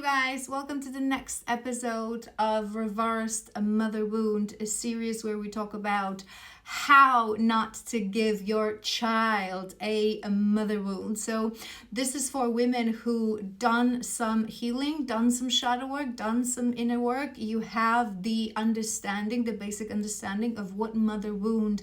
guys, welcome to the next episode of Reversed Mother Wound, a series where we talk about how not to give your child a mother wound. So this is for women who done some healing, done some shadow work, done some inner work. You have the understanding, the basic understanding of what mother wound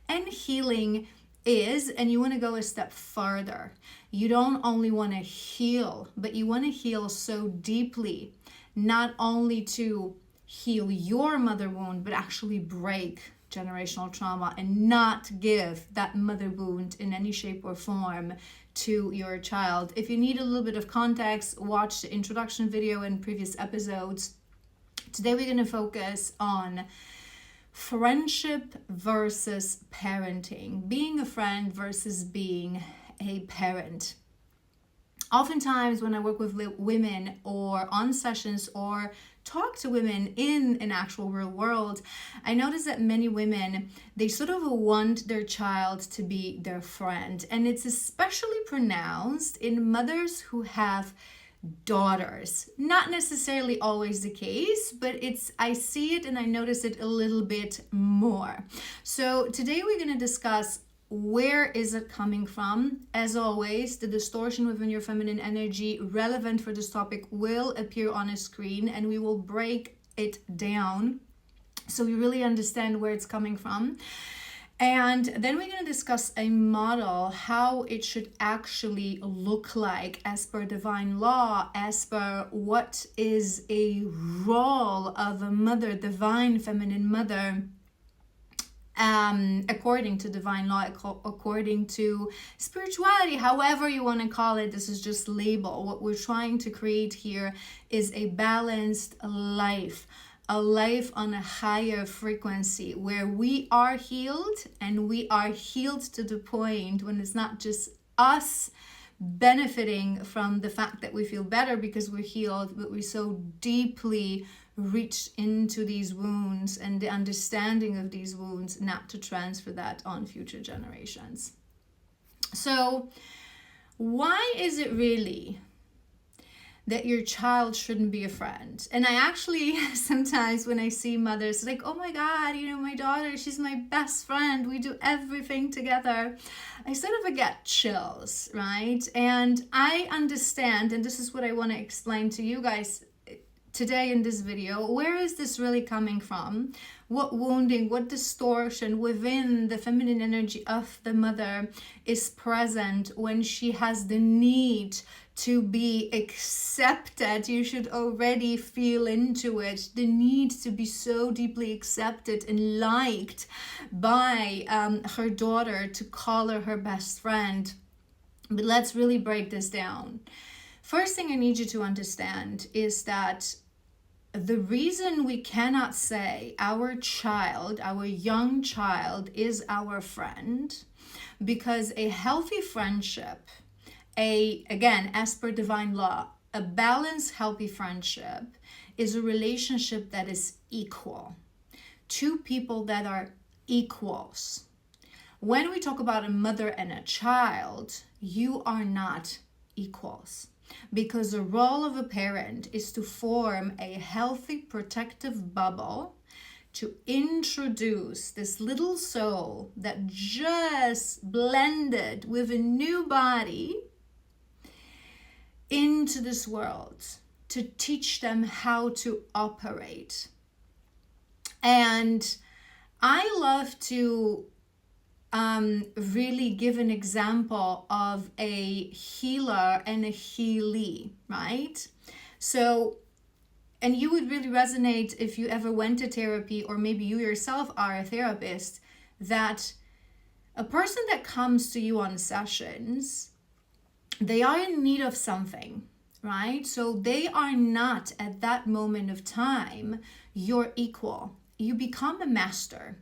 and healing is, and you want to go a step further. You don't only want to heal, but you want to heal so deeply, not only to heal your mother wound, but actually break generational trauma and not give that mother wound in any shape or form to your child. If you need a little bit of context, watch the introduction video and previous episodes. Today we're going to focus on friendship versus parenting, being a friend versus being a parent. Oftentimes when I work with women or on sessions or talk to women in an actual real world, I notice that many women, they sort of want their child to be their friend. And it's especially pronounced in mothers who have daughters. Not necessarily always the case, but I see it and I notice it a little bit more. So today we're going to discuss where is it coming from. As always, the distortion within your feminine energy relevant for this topic will appear on a screen, and we will break it down so we really understand where it's coming from. And then we're going to discuss a model, how it should actually look like as per divine law, as per what is a role of a mother, divine feminine mother, according to divine law, according to spirituality, however you want to call it. This is just label. What we're trying to create here is a balanced life, a life on a higher frequency where we are healed, and we are healed to the point when it's not just us benefiting from the fact that we feel better because we're healed, but we so deeply reach into these wounds and the understanding of these wounds not to transfer that on future generations. So why is it really that your child shouldn't be a friend? And I actually sometimes when I see mothers like, oh my God, my daughter, she's my best friend, we do everything together, I sort of get chills, right? And I understand, and this is what I want to explain to you guys today in this video. Where is this really coming from? What wounding, what distortion within the feminine energy of the mother is present when she has the need to be accepted? You should already feel into it, the need to be so deeply accepted and liked by her daughter, to call her best friend. But let's really break this down. First thing I need you to understand is that the reason we cannot say our child, our young child, is our friend, because a healthy friendship, again, as per divine law, a balanced, healthy friendship is a relationship that is equal. Two people that are equals. When we talk about a mother and a child, you are not equals. Because the role of a parent is to form a healthy protective bubble, to introduce this little soul that just blended with a new body into this world, to teach them how to operate. And I love to really give an example of a healer and a healee, right? So, and you would really resonate if you ever went to therapy, or maybe you yourself are a therapist, that a person that comes to you on sessions, they are in need of something, right? So they are not at that moment of time your equal. You become a master.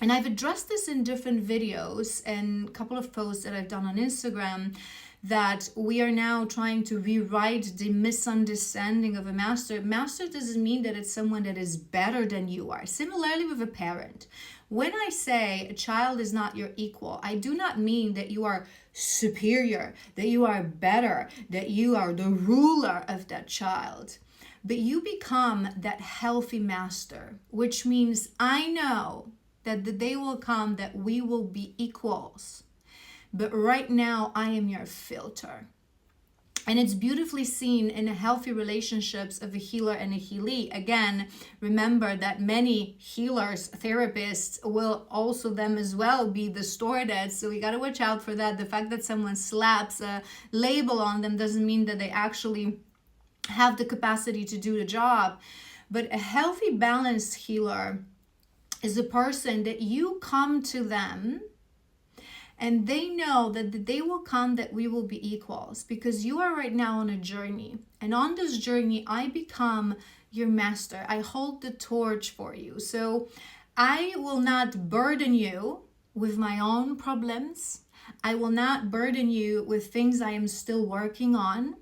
And I've addressed this in different videos and a couple of posts that I've done on Instagram, that we are now trying to rewrite the misunderstanding of a master. Master doesn't mean that it's someone that is better than you are. Similarly with a parent. When I say a child is not your equal, I do not mean that you are superior, that you are better, that you are the ruler of that child. But you become that healthy master, which means I know that the day will come that we will be equals. But right now, I am your filter. And it's beautifully seen in healthy relationships of a healer and a healee. Again, remember that many healers, therapists, will also them as well be distorted. So we got to watch out for that. The fact that someone slaps a label on them doesn't mean that they actually have the capacity to do the job. But a healthy, balanced healer is a person that you come to them and they know that the day will come that we will be equals, because you are right now on a journey. And on this journey, I become your master. I hold the torch for you. So I will not burden you with my own problems. I will not burden you with things I am still working on.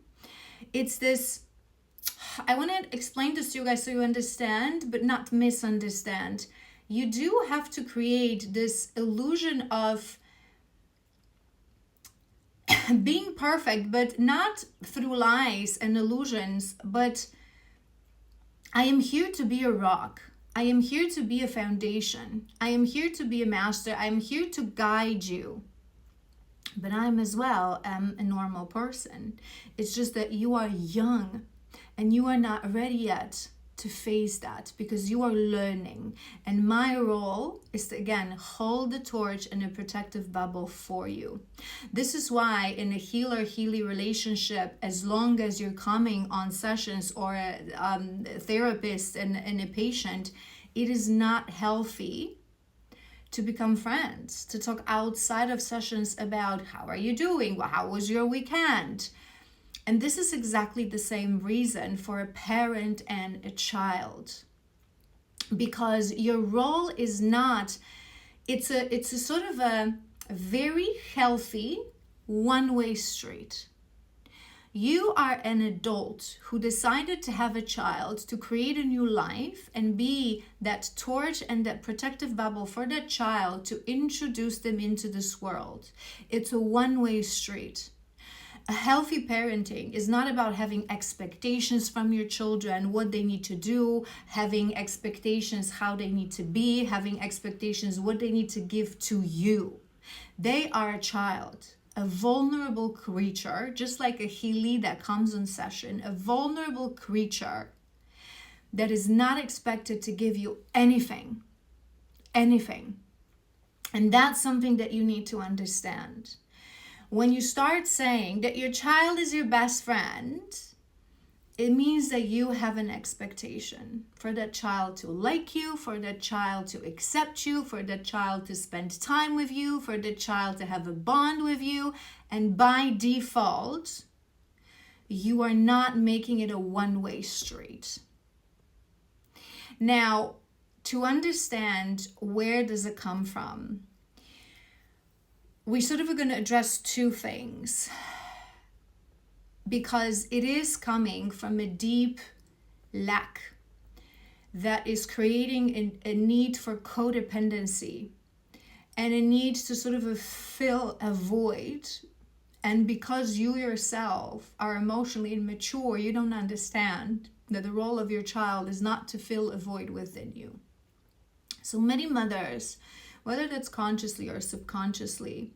It's this, I want to explain this to you guys so you understand, but not misunderstand. You do have to create this illusion of being perfect, but not through lies and illusions, but I am here to be a rock. I am here to be a foundation. I am here to be a master. I am here to guide you. But I'm as well a normal person. It's just that you are young and you are not ready yet to face that, because you are learning. And my role is to, again, hold the torch in a protective bubble for you. This is why in a healer-healee relationship, as long as you're coming on sessions or a therapist and a patient, it is not healthy to become friends, to talk outside of sessions about how are you doing? Well, how was your weekend? And this is exactly the same reason for a parent and a child, because your role is not, it's a sort of a very healthy one-way street. You are an adult who decided to have a child, to create a new life and be that torch and that protective bubble for that child, to introduce them into this world. It's a one-way street. A healthy parenting is not about having expectations from your children, what they need to do, having expectations how they need to be, having expectations what they need to give to you. They are a child, a vulnerable creature, just like a healee that comes on session, a vulnerable creature that is not expected to give you anything. And that's something that you need to understand. When you start saying that your child is your best friend, it means that you have an expectation for that child to like you, for that child to accept you, for that child to spend time with you, for that child to have a bond with you. And by default, you are not making it a one-way street. Now, to understand where does it come from, we sort of are going to address two things, because it is coming from a deep lack that is creating a need for codependency and a need to sort of fill a void. And because you yourself are emotionally immature, you don't understand that the role of your child is not to fill a void within you. So many mothers, whether that's consciously or subconsciously,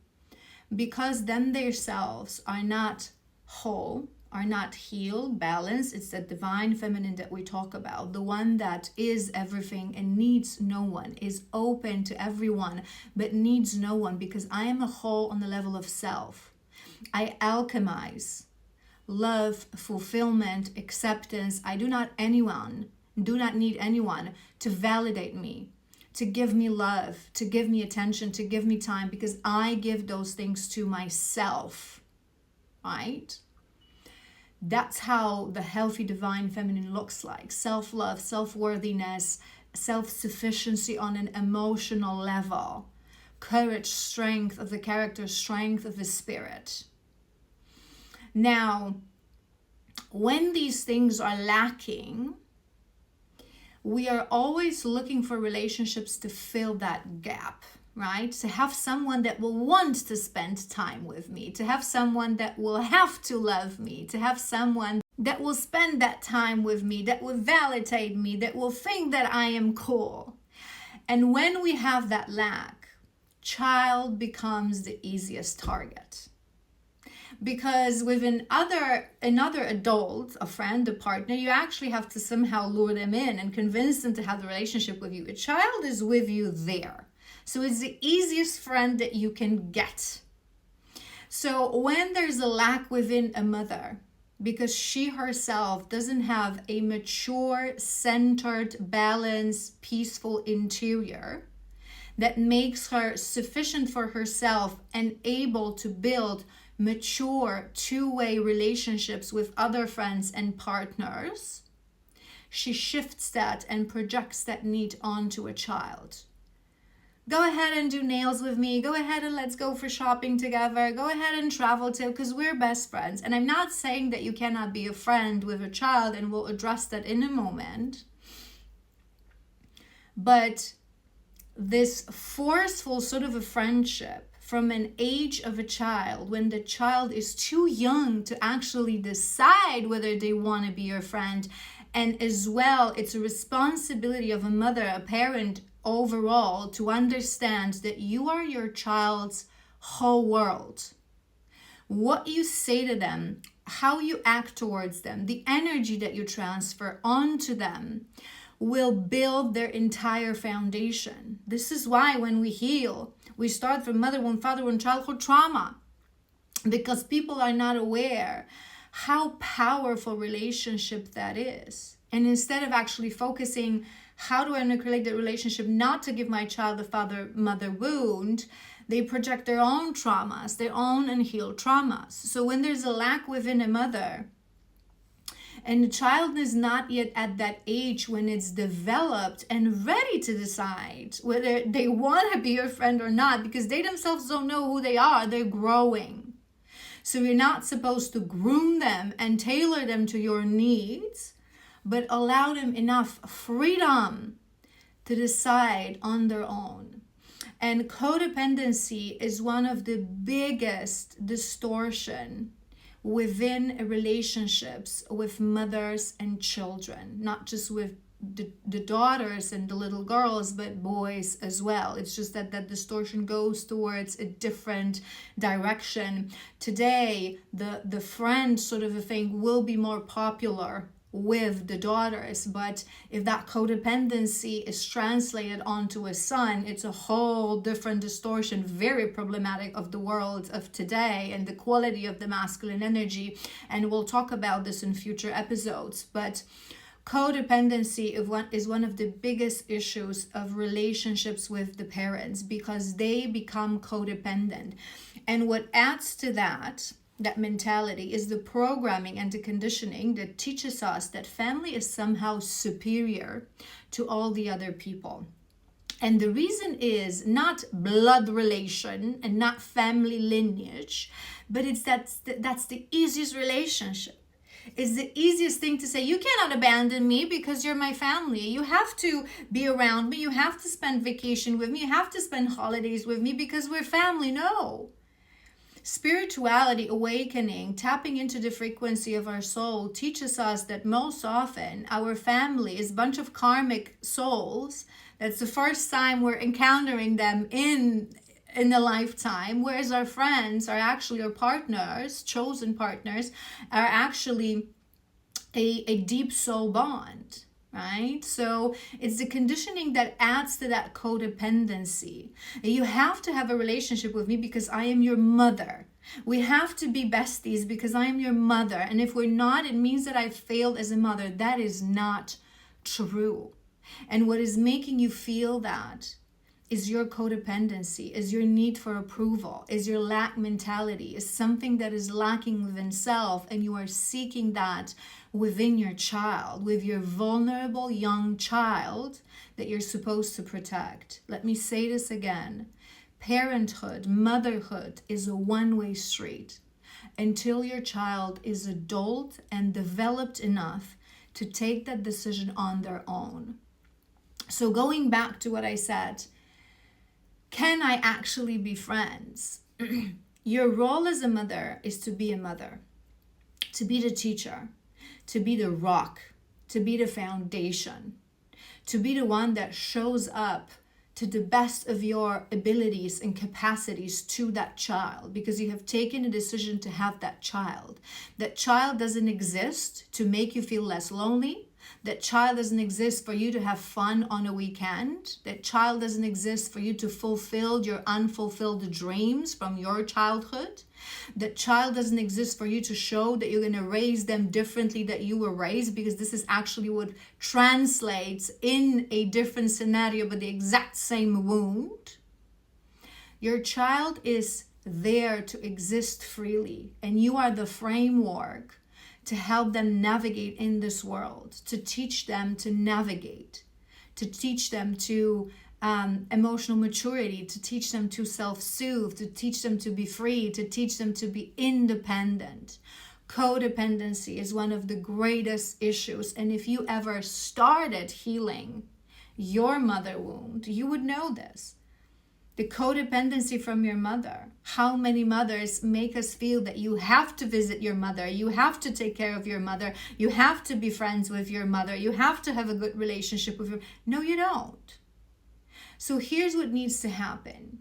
because them themselves are not whole, are not healed, balanced. It's that divine feminine that we talk about, the one that is everything and needs no one, is open to everyone but needs no one, because I am a whole on the level of self. I alchemize love, fulfillment, acceptance. I do not need anyone to validate me, to give me love, to give me attention, to give me time, because I give those things to myself, right? That's how the healthy divine feminine looks like. Self-love, self-worthiness, self-sufficiency on an emotional level, courage, strength of the character, strength of the spirit. Now, when these things are lacking, we are always looking for relationships to fill that gap, right? To have someone that will want to spend time with me, to have someone that will have to love me, to have someone that will spend that time with me, that will validate me, that will think that I am cool. And when we have that lack, child becomes the easiest target. Because with another adult, a friend, a partner, you actually have to somehow lure them in and convince them to have the relationship with you. A child is with you there. So it's the easiest friend that you can get. So when there's a lack within a mother, because she herself doesn't have a mature, centered, balanced, peaceful interior that makes her sufficient for herself and able to build mature two-way relationships with other friends and partners, she shifts that and projects that need onto a child. Go ahead and do nails with me. Go ahead and let's go for shopping together. Go ahead and travel too, because we're best friends. And I'm not saying that you cannot be a friend with a child, and we'll address that in a moment. But this forceful sort of a friendship from an age of a child, when the child is too young to actually decide whether they want to be your friend, and as well, it's a responsibility of a mother, a parent overall, to understand that you are your child's whole world. What you say to them, how you act towards them, the energy that you transfer onto them will build their entire foundation. This is why when we heal, we start from mother wound, father wound, childhood trauma, because people are not aware how powerful relationship that is. And instead of actually focusing, how do I create the relationship not to give my child a father-mother wound, they project their own traumas, their own unhealed traumas. So when there's a lack within a mother, and the child is not yet at that age when it's developed and ready to decide whether they want to be your friend or not, because they themselves don't know who they are, they're growing. So you're not supposed to groom them and tailor them to your needs, but allow them enough freedom to decide on their own. And codependency is one of the biggest distortion within relationships with mothers and children, not just with the daughters and the little girls, but boys as well. It's just that that distortion goes towards a different direction. Today, the friend sort of a thing will be more popular with the daughters, but if that codependency is translated onto a son, it's a whole different distortion, very problematic of the world of today and the quality of the masculine energy. And we'll talk about this in future episodes. But codependency is one of the biggest issues of relationships with the parents, because they become codependent. And what adds to that mentality is the programming and the conditioning that teaches us that family is somehow superior to all the other people. And the reason is not blood relation and not family lineage, but that's the easiest relationship. It's the easiest thing to say, you cannot abandon me because you're my family. You have to be around me. You have to spend vacation with me. You have to spend holidays with me because we're family. No. Spirituality, awakening, tapping into the frequency of our soul teaches us that most often our family is a bunch of karmic souls. That's the first time we're encountering them in a lifetime, whereas our friends are actually our partners, chosen partners, are actually a deep soul bond. Right? So it's the conditioning that adds to that codependency. You have to have a relationship with me because I am your mother. We have to be besties because I am your mother. And if we're not, it means that I failed as a mother. That is not true. And what is making you feel that is your codependency, is your need for approval, is your lack mentality, is something that is lacking within self, and you are seeking that within your child, with your vulnerable young child that you're supposed to protect. Let me say this again. Parenthood, motherhood is a one-way street until your child is adult and developed enough to take that decision on their own. So going back to what I said, can I actually be friends? Your role as a mother is to be a mother, to be the teacher, to be the rock, to be the foundation, to be the one that shows up to the best of your abilities and capacities to that child, because you have taken a decision to have that child. That child doesn't exist to make you feel less lonely. That child doesn't exist for you to have fun on a weekend. That child doesn't exist for you to fulfill your unfulfilled dreams from your childhood. That child doesn't exist for you to show that you're going to raise them differently that you were raised, because this is actually what translates in a different scenario but the exact same wound. Your child is there to exist freely, and you are the framework to help them navigate in this world, to teach them to navigate, to teach them to emotional maturity, to teach them to self-soothe, to teach them to be free, to teach them to be independent. Codependency is one of the greatest issues. And if you ever started healing your mother wound, you would know this. The codependency from your mother. How many mothers make us feel that you have to visit your mother, you have to take care of your mother, you have to be friends with your mother, you have to have a good relationship with her. No, you don't. So here's what needs to happen.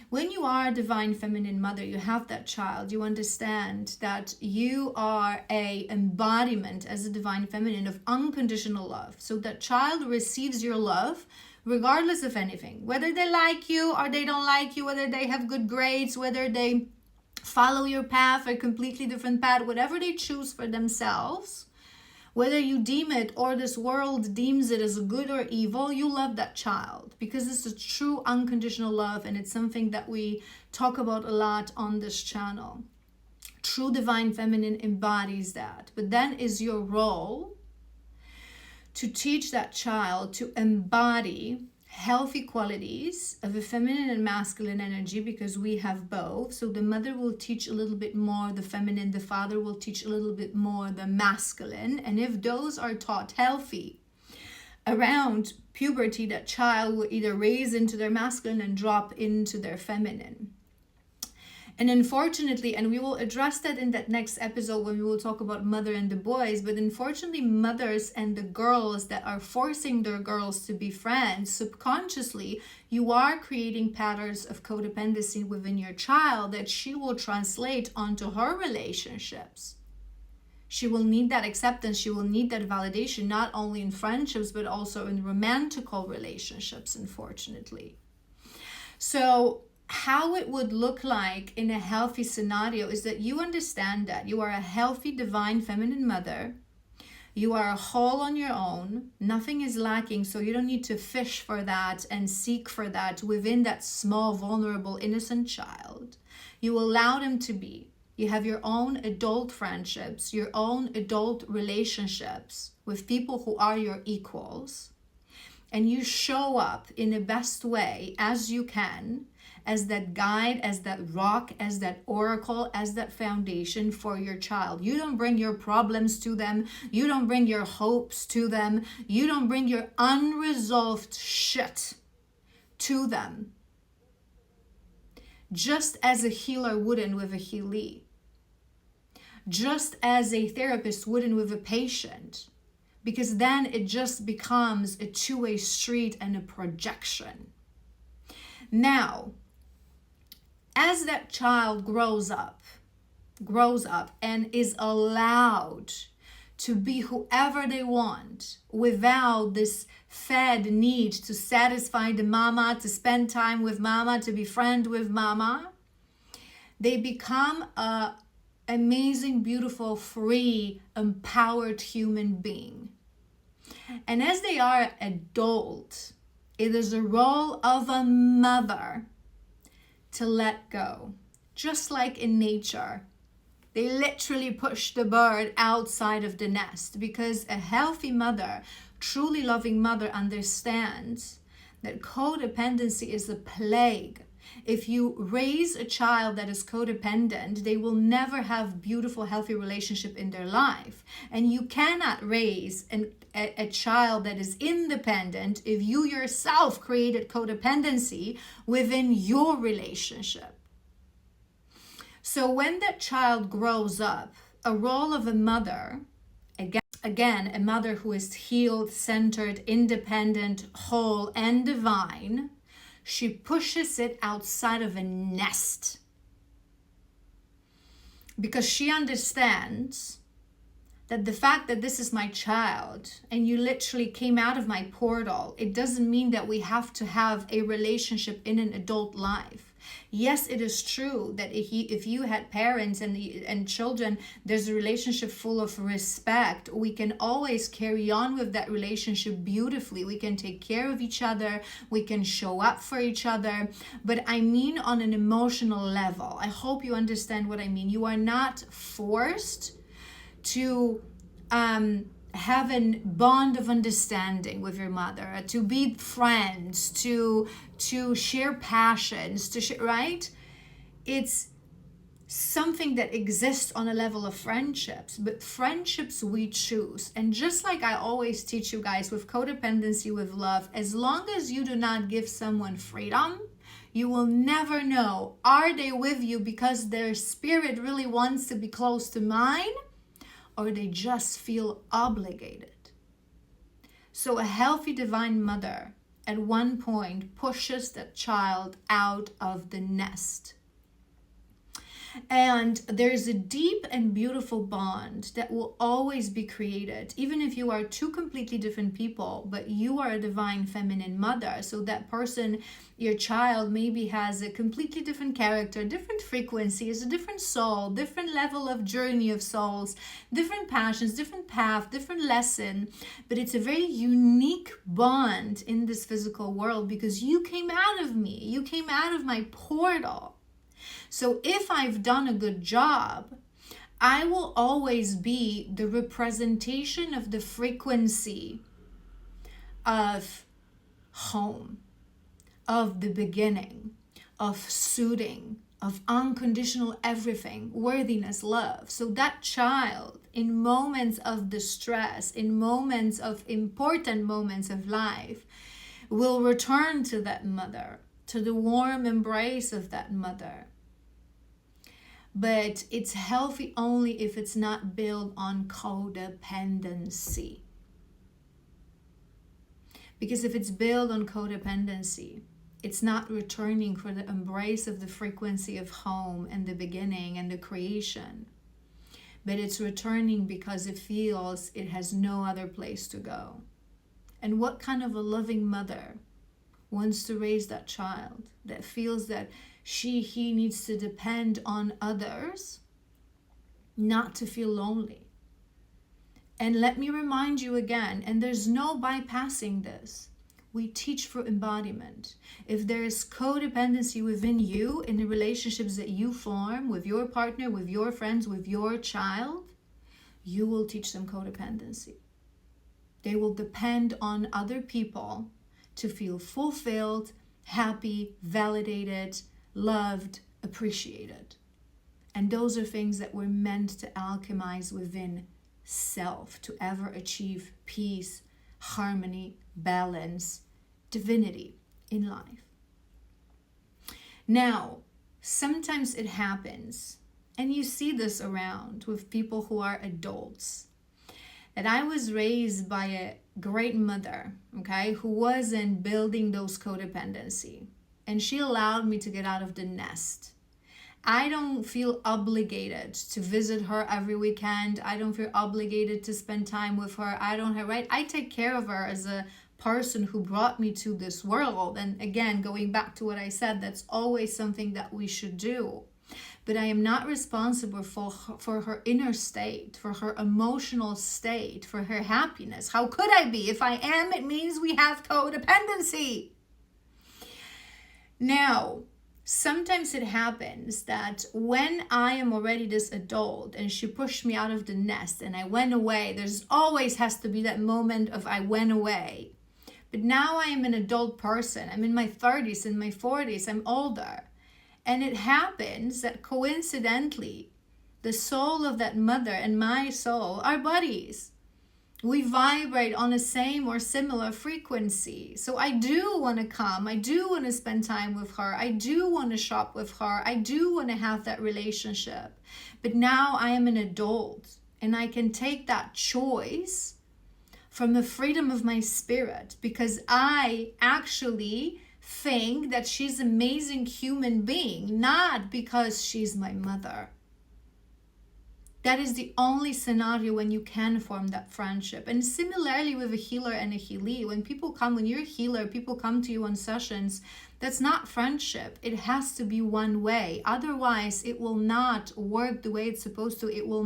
When you are a divine feminine mother, you have that child, you understand that you are a embodiment as a divine feminine of unconditional love. So that child receives your love regardless of anything, whether they like you or they don't like you, whether they have good grades, whether they follow your path or a completely different path, whatever they choose for themselves, whether you deem it or this world deems it as good or evil, you love that child, because it's a true unconditional love, and it's something that we talk about a lot on this channel. True divine feminine embodies that. But then is your role to teach that child to embody healthy qualities of a feminine and masculine energy, because we have both. So the mother will teach a little bit more the feminine, the father will teach a little bit more the masculine. And if those are taught healthy around puberty, that child will either raise into their masculine and drop into their feminine. And unfortunately, and we will address that in that next episode when we will talk about mother and the boys, but unfortunately mothers and the girls that are forcing their girls to be friends, subconsciously, you are creating patterns of codependency within your child that she will translate onto her relationships. She will need that acceptance, she will need that validation, not only in friendships, but also in romantical relationships, unfortunately. So how it would look like in a healthy scenario is that you understand that you are a healthy divine feminine mother. You are a whole on your own. Nothing is lacking, so you don't need to fish for that and seek for that within that small, vulnerable, innocent child. You allow them to be. You have your own adult friendships, your own adult relationships with people who are your equals. And you show up in the best way as you can, as that guide, as that rock, as that oracle, as that foundation for your child. You don't bring your problems to them. You don't bring your hopes to them. You don't bring your unresolved shit to them. Just as a healer wouldn't with a healee. Just as a therapist wouldn't with a patient. Because then it just becomes a two-way street and a projection. Now, as that child grows up and is allowed to be whoever they want without this fed need to satisfy the mama, to spend time with mama, to be friend with mama, they become a amazing, beautiful, free, empowered human being. And as they are adult, it is the role of a mother to let go. Just like in nature, they literally push the bird outside of the nest, because a healthy mother, truly loving mother, understands that codependency is a plague. If you raise a child that is codependent, they will never have beautiful, healthy relationship in their life. And you cannot raise a child that is independent if you yourself created codependency within your relationship. So when that child grows up, a role of a mother, again, a mother who is healed, centered, independent, whole, and divine, she pushes it outside of a nest. Because she understands that the fact that this is my child and you literally came out of my portal, it doesn't mean that we have to have a relationship in an adult life. Yes, it is true that if you had parents and children, there's a relationship full of respect. We can always carry on with that relationship beautifully. We can take care of each other. We can show up for each other. But I mean on an emotional level. I hope you understand what I mean. You are not forced to have a bond of understanding with your mother, to be friends, to share passions, right? It's something that exists on a level of friendships, but friendships we choose. And just like I always teach you guys with codependency, with love, as long as you do not give someone freedom, you will never know, are they with you because their spirit really wants to be close to mine, or they just feel obligated. So a healthy divine mother at one point pushes that child out of the nest. And there's a deep and beautiful bond that will always be created, even if you are two completely different people, but you are a divine feminine mother. So that person, your child, maybe has a completely different character, different frequencies, a different soul, different level of journey of souls, different passions, different path, different lesson. But it's a very unique bond in this physical world because you came out of me, you came out of my portal. So if I've done a good job, I will always be the representation of the frequency of home, of the beginning, of soothing, of unconditional everything, worthiness, love. So that child, in moments of distress, in moments of important moments of life, will return to that mother, to the warm embrace of that mother. But it's healthy only if it's not built on codependency. Because if it's built on codependency, it's not returning for the embrace of the frequency of home and the beginning and the creation. But it's returning because it feels it has no other place to go. And what kind of a loving mother wants to raise that child that feels that he needs to depend on others not to feel lonely? And let me remind you again, and there's no bypassing this, we teach for embodiment. If there is codependency within you in the relationships that you form with your partner, with your friends, with your child, you will teach them codependency. They will depend on other people to feel fulfilled, happy, validated, loved, appreciated. And those are things that we're meant to alchemize within self to ever achieve peace, harmony, balance, divinity in life. Now, sometimes it happens, and you see this around with people who are adults, that I was raised by a great mother, okay, who wasn't building those codependency. And she allowed me to get out of the nest. I don't feel obligated to visit her every weekend. I don't feel obligated to spend time with her. I take care of her as a person who brought me to this world. And again, going back to what I said, that's always something that we should do. But I am not responsible for her inner state, for her emotional state, for her happiness. How could I be? If I am, it means we have codependency. Now, sometimes it happens that when I am already this adult and she pushed me out of the nest and I went away, there's always has to be that moment of I went away. But now I am an adult person. I'm in my 30s, in my 40s, I'm older. And it happens that coincidentally, the soul of that mother and my soul are buddies. We vibrate on the same or similar frequency. So I do want to come. I do want to spend time with her. I do want to shop with her. I do want to have that relationship. But now I am an adult and I can take that choice from the freedom of my spirit, because I actually think that she's an amazing human being, not because she's my mother. That is the only scenario when you can form that friendship. And similarly with a healer and a healee, when you're a healer, people come to you on sessions, that's not friendship. It has to be one way. Otherwise, it will not work the way it's supposed to. You will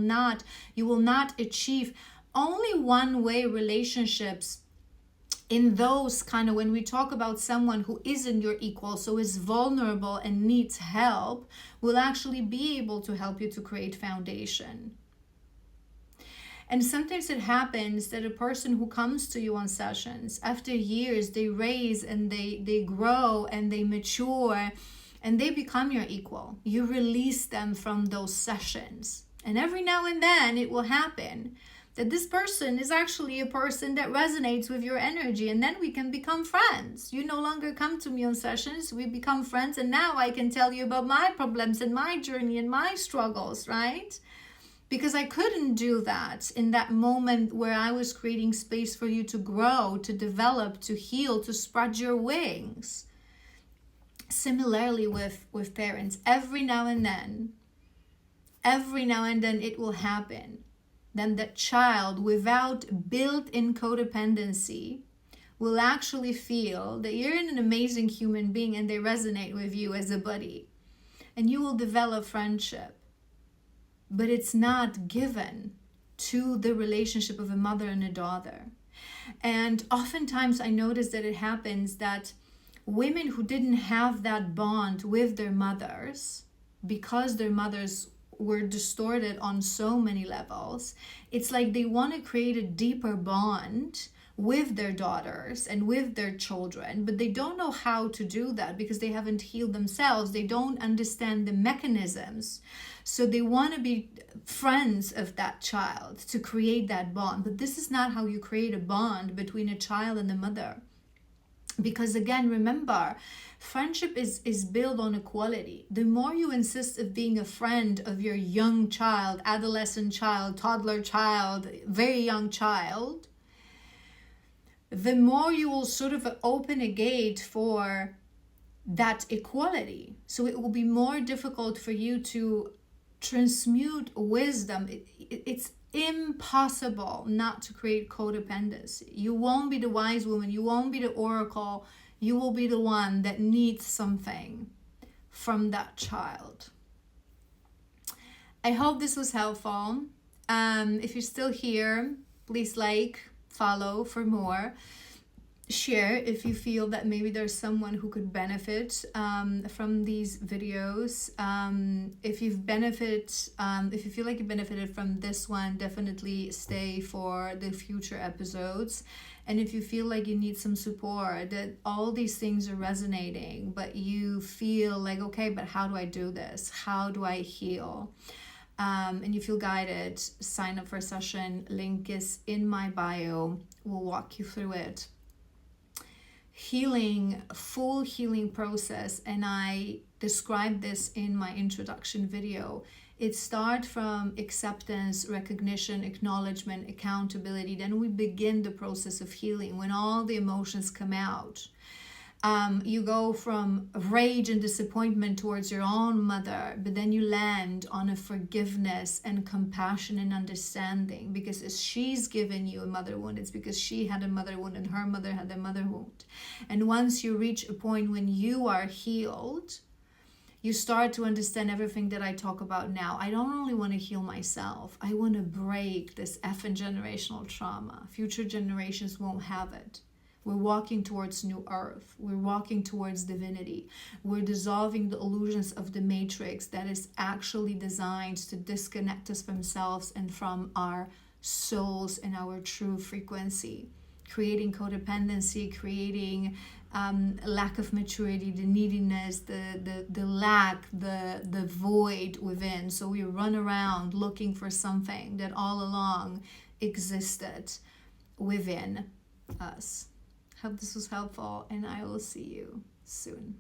not achieve only one-way relationships. In those kind of, when we talk about someone who isn't your equal, so is vulnerable and needs help, will actually be able to help you to create foundation. And sometimes it happens that a person who comes to you on sessions, after years, they raise and they grow and they mature and they become your equal. You release them from those sessions. And every now and then it will happen that this person is actually a person that resonates with your energy, and then we can become friends. You no longer come to me on sessions, we become friends, and now I can tell you about my problems and my journey and my struggles, right? Because I couldn't do that in that moment where I was creating space for you to grow, to develop, to heal, to spread your wings. Similarly with parents, every now and then it will happen. Then that child, without built-in codependency, will actually feel that you're an amazing human being and they resonate with you as a buddy. And you will develop friendship. But it's not given to the relationship of a mother and a daughter. And oftentimes I notice that it happens that women who didn't have that bond with their mothers, because their mothers were distorted on so many levels, it's like they want to create a deeper bond with their daughters and with their children, but they don't know how to do that because they haven't healed themselves. They don't understand the mechanisms. So they want to be friends of that child to create that bond. But this is not how you create a bond between a child and the mother. Because again, remember, friendship is built on equality. The more you insist of being a friend of your young child, adolescent child, toddler child, very young child, the more you will sort of open a gate for that equality. So it will be more difficult for you to transmute wisdom. It's impossible not to create codependency. You won't be the wise woman, you won't be the oracle, you will be the one that needs something from that child. I hope this was helpful. If you're still here, please follow for more. Share if you feel that maybe there's someone who could benefit from these videos. If you feel like you benefited from this one, definitely stay for the future episodes. And if you feel like you need some support, that all these things are resonating, but you feel like, okay, but how do I do this? How do I heal? And you feel guided, sign up for a session. Link is in my bio. We'll walk you through it. Full healing process, and I describe this in my introduction video. It starts from acceptance, recognition, acknowledgement, accountability. Then we begin the process of healing when all the emotions come out. You go from rage and disappointment towards your own mother, but then you land on a forgiveness and compassion and understanding, because as she's given you a mother wound, it's because she had a mother wound and her mother had a mother wound. And once you reach a point when you are healed, you start to understand everything that I talk about now. I don't only want to heal myself, I want to break this effing generational trauma. Future generations won't have it. We're walking towards new earth. We're walking towards divinity. We're dissolving the illusions of the matrix that is actually designed to disconnect us from selves and from our souls and our true frequency. creating codependency, creating lack of maturity, the neediness, the lack, the void within. So we run around looking for something that all along existed within us. Hope this was helpful, and I will see you soon.